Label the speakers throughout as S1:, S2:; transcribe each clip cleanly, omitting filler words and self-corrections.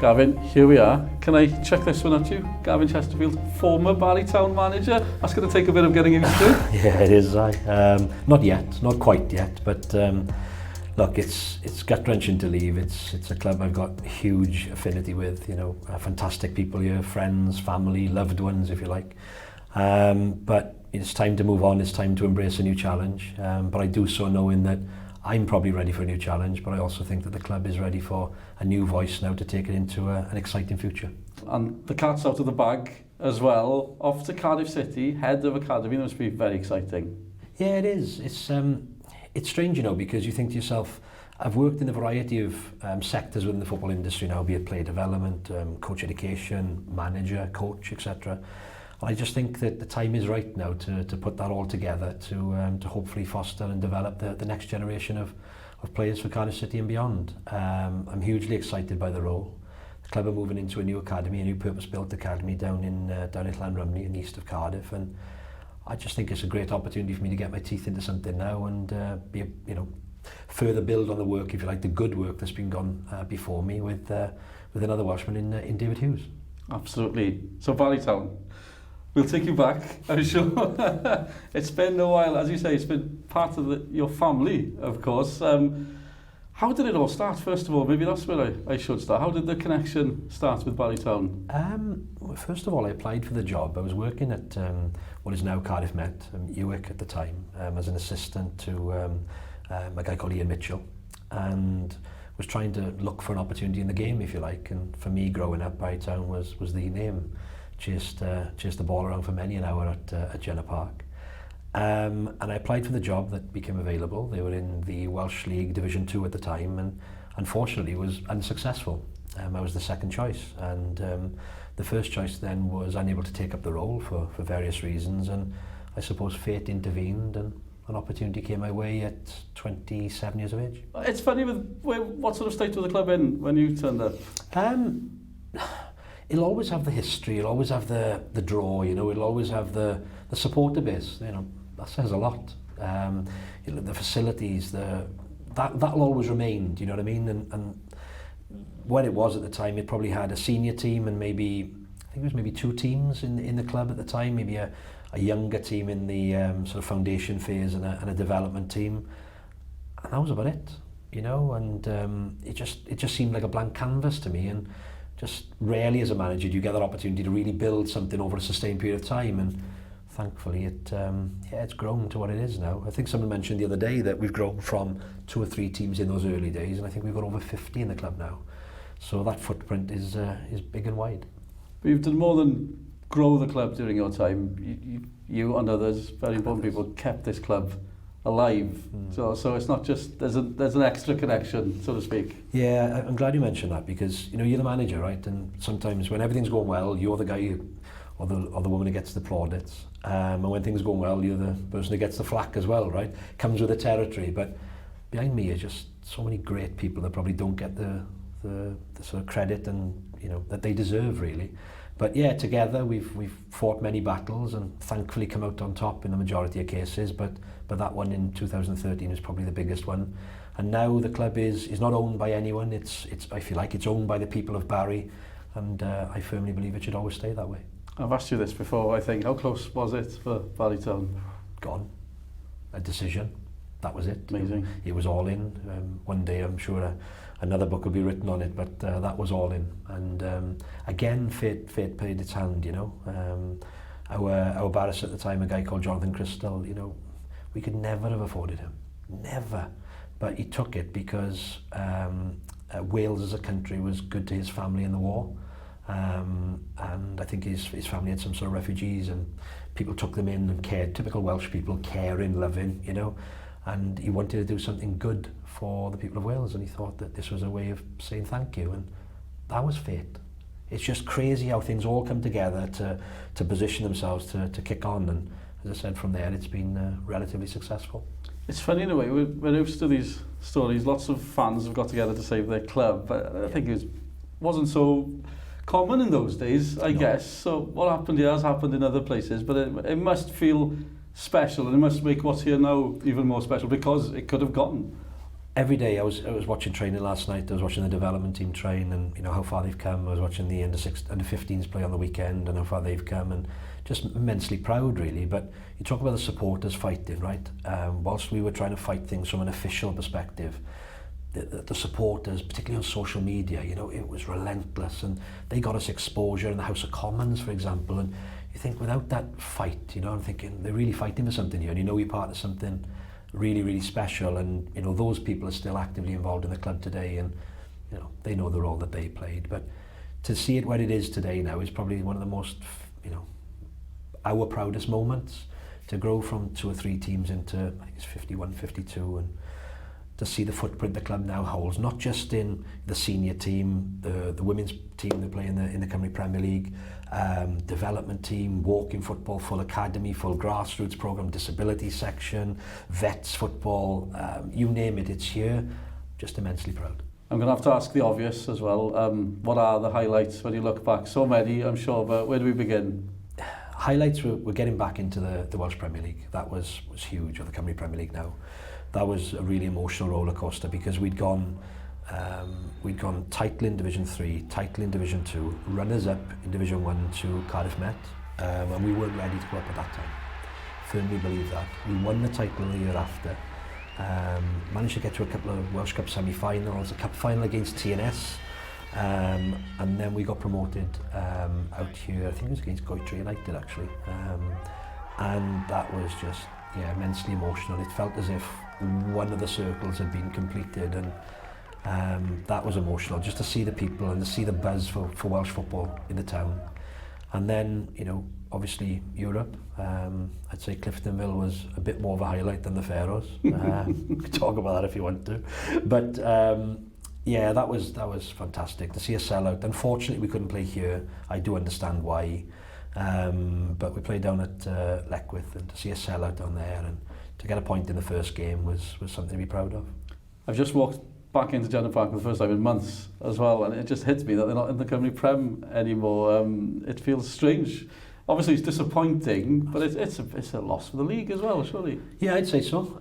S1: Gavin, here we are. Can I check this one at you? Gavin Chesterfield, former Barri Town manager. That's going to take a bit of getting used to.
S2: Yeah, it is. Not yet, not quite yet, but look, it's gut-wrenching to leave. It's a club I've got huge affinity with. You know, fantastic people here, friends, family, loved ones, if you like. But it's time to move on. It's time to embrace a new challenge. But I do so knowing that I'm probably ready for a new challenge, but I also think that the club is ready for a new voice now to take it into an exciting future. And
S1: the cat's out of the bag as well. Off to Cardiff City, head of academy. That must be very exciting.
S2: Yeah, it is. It's strange, you know, because you think to yourself, I've worked in a variety of sectors within the football industry now, be it player development, coach education, manager, coach, etc. I just think that the time is right now to put that all together to hopefully foster and develop the next generation of players for Cardiff City and beyond. I'm hugely excited by the role. The club are moving into a new academy, a new purpose-built academy down in Llanrumney in east of Cardiff, and I just think it's a great opportunity for me to get my teeth into something now and further build on the work, if you like, the good work that's been gone before me with another Welshman in David Hughes.
S1: Absolutely. So Barri Town. We'll take you back, I'm sure. It's been a while, as you say, it's been part of your family, of course. How did it all start, first of all? Maybe that's where I should start. How did the connection start with Barri Town?
S2: Well, first of all, I applied for the job. I was working at what is now Cardiff Met, Ewick at the time, as an assistant to a guy called Ian Mitchell, and was trying to look for an opportunity in the game, if you like. And for me, growing up, Barri Town was the name. Chased the ball around for many an hour at Jenner Park. And I applied for the job that became available. They were in the Welsh League Division 2 at the time, and unfortunately was unsuccessful. I was the second choice, and the first choice then was unable to take up the role for various reasons, and I suppose fate intervened and an opportunity came my way at 27 years of age.
S1: It's funny, what sort of state was the club in when you turned up?
S2: It'll always have the history, it'll always have the draw, you know, it'll always have the supporter base, you know, that says a lot. The facilities, that'll always remain, do you know what I mean? And what it was at the time, it probably had a senior team and maybe, I think it was maybe 2 teams in the club at the time, maybe a younger team in the sort of foundation phase and a development team. And that was about it, you know, and it just seemed like a blank canvas to me, and just rarely as a manager do you get that opportunity to really build something over a sustained period of time, and thankfully it's grown to what it is now. I think someone mentioned the other day that we've grown from 2 or 3 teams in those early days, and I think we've got over 50 in the club now. So that footprint is big and wide.
S1: But you've done more than grow the club during your time. You and others, very important people, kept this club alive. So it's not just, there's an extra connection, so to speak.
S2: Yeah, I'm glad you mentioned that, because you know, you're the manager, right? And sometimes when everything's going well, you're the guy or the woman who gets the plaudits. And when things go well, you're the person who gets the flack as well, right? Comes with the territory. But behind me are just so many great people that probably don't get the sort of credit and, you know, that they deserve, really. But yeah, together we've fought many battles and thankfully come out on top in the majority of cases, but that one in 2013 is probably the biggest one. And now the club is not owned by anyone. It's I feel like it's owned by the people of Barri, and I firmly believe it should always stay that way.
S1: I've asked you this before, I think. How close was it for Barri Town?
S2: Gone. A decision. That was it.
S1: Amazing.
S2: It was all in. One day I'm sure another book will be written on it, but that was all in. And again, fate played its hand, you know. Our barrister at the time, a guy called Jonathan Crystal, you know, we could never have afforded him. Never. But he took it because Wales as a country was good to his family in the war. And I think his family had some sort of refugees, and people took them in and cared. Typical Welsh people, caring, loving, you know. And he wanted to do something good for the people of Wales, and he thought that this was a way of saying thank you, and that was fate. It's just crazy how things all come together to position themselves to kick on, and as I said, from there it's been relatively successful.
S1: It's funny in a way, we're used to these stories, lots of fans have got together to save their club, but I think it wasn't so common in those days, I guess. So what happened here has happened in other places, but it must feel special, and it must make what's here now even more special, because it could have gotten
S2: every day I was watching training last night. I was watching the development team train, and you know how far they've come. I was watching the under 15s play on the weekend and how far they've come, and just immensely proud really. But you talk about the supporters fighting, right? Whilst we were trying to fight things from an official perspective, the supporters, particularly on social media, you know, it was relentless, and they got us exposure in the House of Commons, for example. And you think without that fight, you know, I'm thinking they're really fighting for something here, and you know you're part of something really, really special. And you know those people are still actively involved in the club today, and you know they know the role that they played. But to see it where it is today now is probably one of the most, you know, our proudest moments. To grow from 2 or 3 teams into, I think it's 51, 52, and to see the footprint the club now holds, not just in the senior team, the women's team they play in the Cymru Premier League, development team, walking football, full academy, full grassroots program, disability section, vets football, you name it, it's here. Just immensely proud.
S1: I'm going to have to ask the obvious as well. What are the highlights when you look back? So many, I'm sure, but where do we begin?
S2: Highlights, we're getting back into the Welsh Premier League. That was huge, or the Cymru Premier League now. That was a really emotional roller coaster because we'd gone title in Division 3, title in Division 2, runners up in Division 1 to Cardiff Met, and we weren't ready to go up at that time. Firmly believe that. We won the title the year after. Managed to get to a couple of Welsh Cup semi-finals, a cup final against TNS, and then we got promoted out here. I think it was against Goitre United actually, and that was just immensely emotional. It felt as if one of the circles had been completed, and that was emotional just to see the people and to see the buzz for Welsh football in the town. And then, you know, obviously Europe, I'd say Cliftonville was a bit more of a highlight than the Faroes. We could talk about that if you want to, but yeah, that was fantastic to see a sellout. Unfortunately we couldn't play here. I do understand why, but we played down at Leckwith, and to see a sellout down there and to get a point in the first game was something to be proud of. I've
S1: just walked back into Jenner Park for the first time in months as well, and it just hits me that they're not in the Cymru Prem anymore. It feels strange. Obviously it's disappointing, but it's a loss for the league as well, surely. Yeah, I'd say so.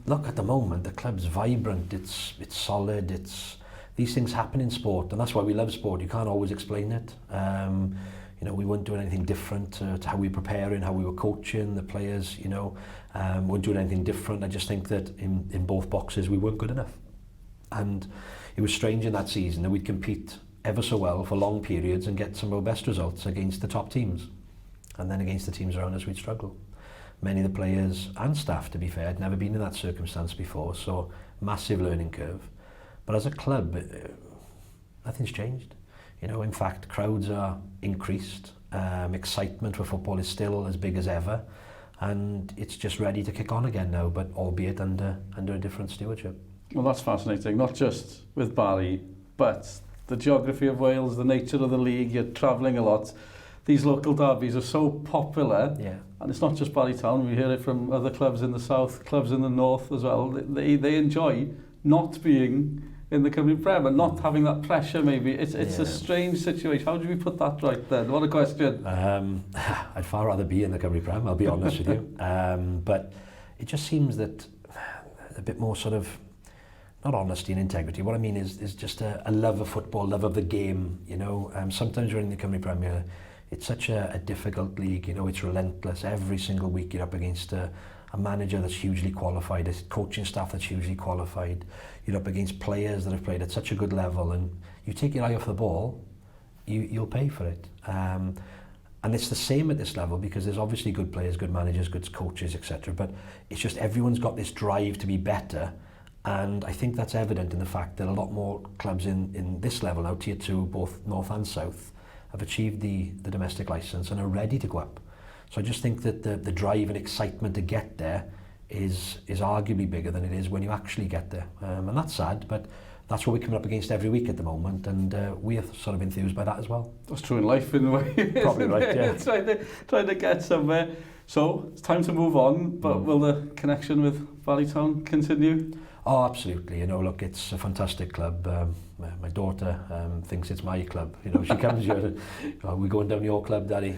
S1: Look, at the moment the club's vibrant, it's solid, these things happen in sport, and that's why we love sport. You can't always explain it. You know, we weren't doing anything different to how we were preparing, how we were coaching the players, you know. Weren't doing anything different. I just think that in both boxes we weren't good enough. And it was strange in that season that we'd compete ever so well for long periods and get some of our best results against the top teams. And then against the teams around us we'd struggle. Many of the players and staff, to be fair, had never been in that circumstance before, so massive learning curve. But as a club, nothing's changed. You know, in fact, crowds are increased. Excitement for football is still as big as ever, and it's just ready to kick on again now, but albeit under a different stewardship. Well, that's fascinating, not just with Barri, but the geography of Wales, the nature of the league, you're travelling a lot. These local derbies are so popular, and it's not just Barri Town, we hear it from other clubs in the south, clubs in the north as well. They enjoy not being in the Cymru Prem and not having that pressure maybe. It's a strange situation. How do we put that right then? What a question. I'd far rather be in the Cymru Prem, I'll be honest with you. But it just seems that a bit more sort of, not honesty and integrity. What I mean is just a love of football, love of the game, you know. Sometimes you're in the Cymru Premier, it's such a difficult league, you know, it's relentless. Every single week you're up against a manager that's hugely qualified, a coaching staff that's hugely qualified. You're up against players that have played at such a good level, and you take your eye off the ball, you'll pay for it. And it's the same at this level because there's obviously good players, good managers, good coaches, etc. But it's just everyone's got this drive to be better. And I think that's evident in the fact that a lot more clubs in this level, now tier 2, both north and south, have achieved the domestic licence and are ready to go up. So I just think that the drive and excitement to get there is arguably bigger than it is when you actually get there. And that's sad, but that's what we're coming up against every week at the moment, and we are sort of enthused by that as well. That's true in life in a way. Probably right, yeah. trying to get somewhere. So it's time to move on, but will the connection with Barri Town continue? Oh, absolutely. You know, look, it's a fantastic club.
S2: my daughter thinks it's my club. You know, she comes here, we're going down your club, Daddy.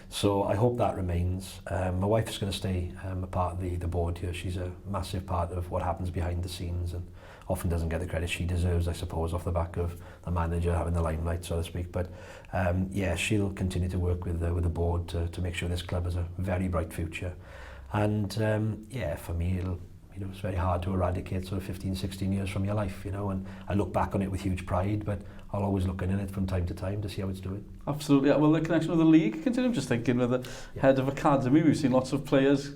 S2: So I hope that remains. My wife is going to stay a part of the board here. She's a massive part of what happens behind the scenes and often doesn't get the credit she deserves, I suppose, off the back of the manager having the limelight, so to speak. But yeah, she'll continue to work with the board to make sure this club has a very bright future. And yeah, for me, it's very hard to eradicate sort of 15, 16 years from your life, and I look back on it with huge pride, but I'll always look in it from time to time to see how it's doing. Absolutely.
S1: Well, the connection with the league, continue. I'm just thinking with the head of academy, we've seen lots of players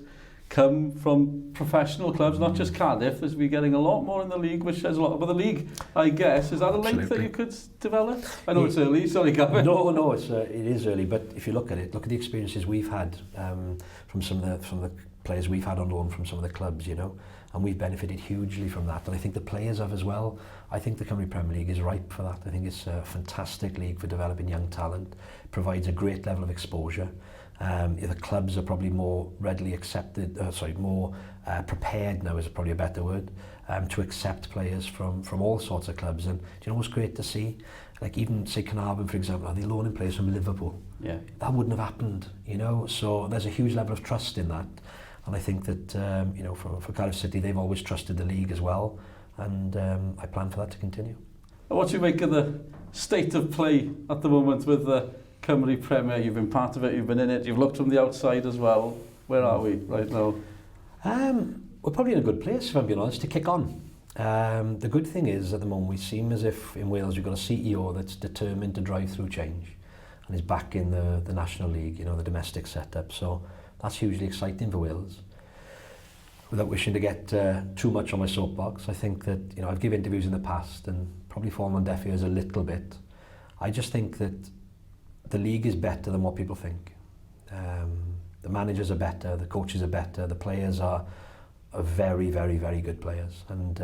S1: come from professional clubs, not just Cardiff. There's been getting a lot more in the league, which says a lot about the league, I guess. Is that a link that you could develop? I know it's early, sorry, Gavin.
S2: No, it is early, but if you look at it, look at the experiences we've had from some of the players we've had on loan from some of the clubs, and we've benefited hugely from that, and I think the players have as well. I think the Cymru Premier League is ripe for that. I think it's a fantastic league for developing young talent. It provides a great level of exposure. The clubs are probably more readily accepted, more prepared now is probably a better word, to accept players from all sorts of clubs. And do you know what's great to see? Like even, say, Carnarvon, for example, are they loaning players from Liverpool? Yeah. That wouldn't have happened, so there's a huge level of trust in that. And I think that, for Cardiff City, they've always trusted the league as well, and I plan for that to continue.
S1: What do you make of the state of play at the moment with the Cymru Premier? You've been part of it, you've been in it, you've looked from the outside as well. Where are we right now?
S2: We're probably in a good place, if I'm being honest, to kick on. The good thing is, at the moment, we seem as if in Wales we've got a CEO that's determined to drive through change and is back in the National League, the domestic setup. So that's hugely exciting for Wales. Without wishing to get too much on my soapbox, I think that, I've given interviews in the past and probably fallen on deaf ears a little bit. I just think that the league is better than what people think. The managers are better, the coaches are better, the players are very, very, very good players. And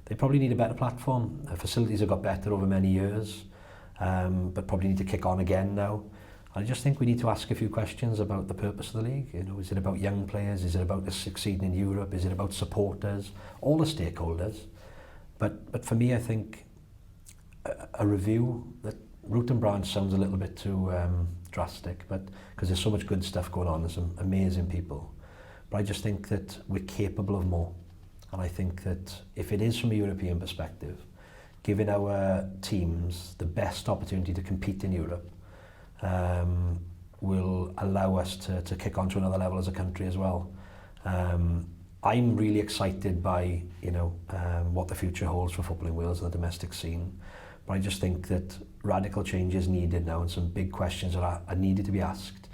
S2: they probably need a better platform. Facilities have got better over many years, but probably need to kick on again now. I just think we need to ask a few questions about the purpose of the league. Is it about young players? Is it about succeeding in Europe? Is it about supporters? All the stakeholders. But for me, I think a review that root and branch sounds a little bit too drastic, but because there's so much good stuff going on, there's some amazing people. But I just think that we're capable of more. And I think that if it is from a European perspective, giving our teams the best opportunity to compete in Europe, will allow us to kick on to another level as a country as well. I'm really excited by what the future holds for football in Wales and the domestic scene, but I just think that radical change is needed now, and some big questions are needed to be asked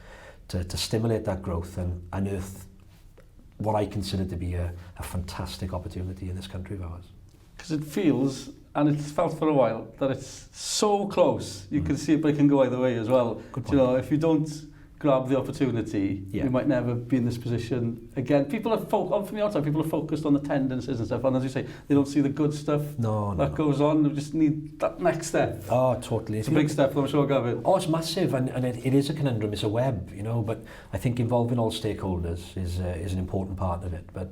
S2: to stimulate that growth and unearth what I consider to be a fantastic opportunity in this country of ours.
S1: Because it feels, and it's felt for a while, that it's so close. You can see it, but it can go either way as well.
S2: Good point.
S1: If you don't grab the opportunity, you might never be in this position again. People are, from the outside, people are focused on the tendencies and stuff, and as you say, they don't see the good stuff that goes on. They just need that next step.
S2: Oh, totally.
S1: It's a big step, I'm sure, Gavin.
S2: Oh, it's massive, and it is a conundrum. It's a web, but I think involving all stakeholders is an important part of it. But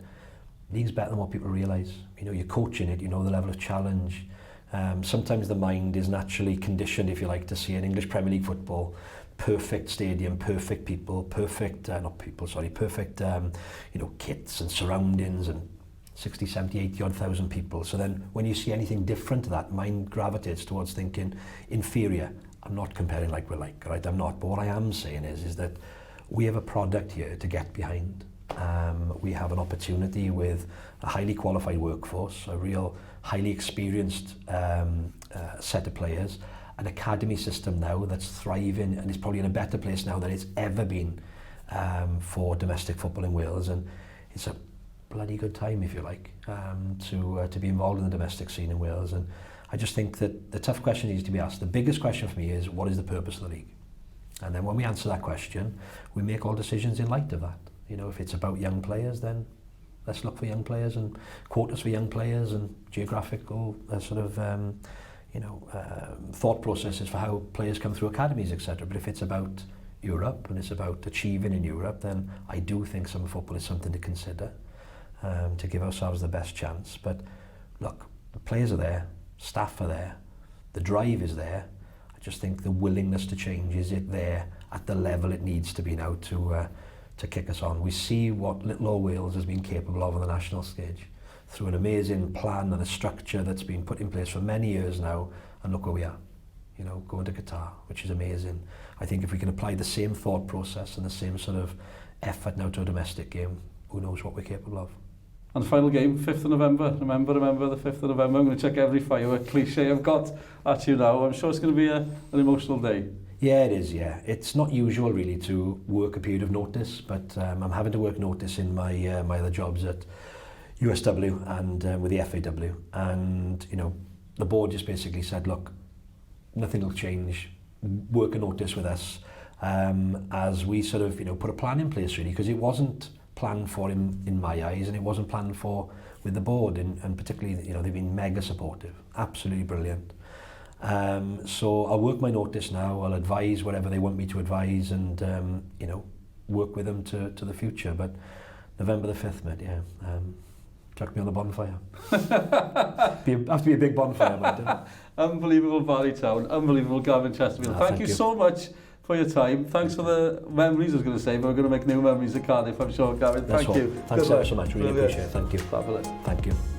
S2: league's better than what people realise. You're coaching it, the level of challenge. Sometimes the mind is naturally conditioned, if you like, to see an English Premier League football, perfect stadium, perfect people, perfect kits and surroundings and 60, 70, 80 odd thousand people. So then when you see anything different to that, mind gravitates towards thinking inferior. I'm not comparing like we're like, right? I'm not. But what I am saying is that we have a product here to get behind. We have an opportunity with a highly qualified workforce, a real highly experienced set of players, an academy system now that's thriving and is probably in a better place now than it's ever been for domestic football in Wales, and it's a bloody good time, if you like, to be involved in the domestic scene in Wales. And I just think that the tough question needs to be asked. The biggest question for me is, what is the purpose of the league? And then when we answer that question, we make all decisions in light of that. If it's about young players, then let's look for young players and quotas for young players and geographical thought processes for how players come through academies, etc. But if it's about Europe and it's about achieving in Europe, then I do think summer football is something to consider, to give ourselves the best chance. But look, the players are there. staff are there, the drive is there. I just think the willingness to change, is it there at the level it needs to be now to kick us on. We see what Little Old Wales has been capable of on the national stage through an amazing plan and a structure that's been put in place for many years now, and look where we are, you know, going to Qatar, which is amazing. I think if we can apply the same thought process and the same sort of effort now to a domestic game, who knows what we're capable of.
S1: And the final game, 5th of November. Remember the 5th of November. I'm going to check every firework cliche I've got at you now. I'm sure it's going to be an emotional day.
S2: Yeah, it is, yeah. It's not usual really to work a period of notice, but I'm having to work notice in my my other jobs at USW and with the FAW. And, you know, the board just basically said, look, nothing will change. Work a notice with us as we sort of, you know, put a plan in place really, because it wasn't planned for in my eyes, and it wasn't planned for with the board, and particularly, you know, they've been mega supportive, absolutely brilliant. So I'll work my notice now, I'll advise whatever they want me to advise, and you know, work with them to the future. But November the 5th, mate, yeah. Chuck me on the bonfire. Have to be a big bonfire, mate.
S1: Unbelievable Barri Town, unbelievable Gavin Chesterfield. Thank you so much for your time. Thanks for the memories, I was going to say, but we're going to make new memories at Cardiff, I'm sure, Gavin. Thank you.
S2: Thanks ever so much, really appreciate it. Thank you.
S1: Fabulous.
S2: Thank you.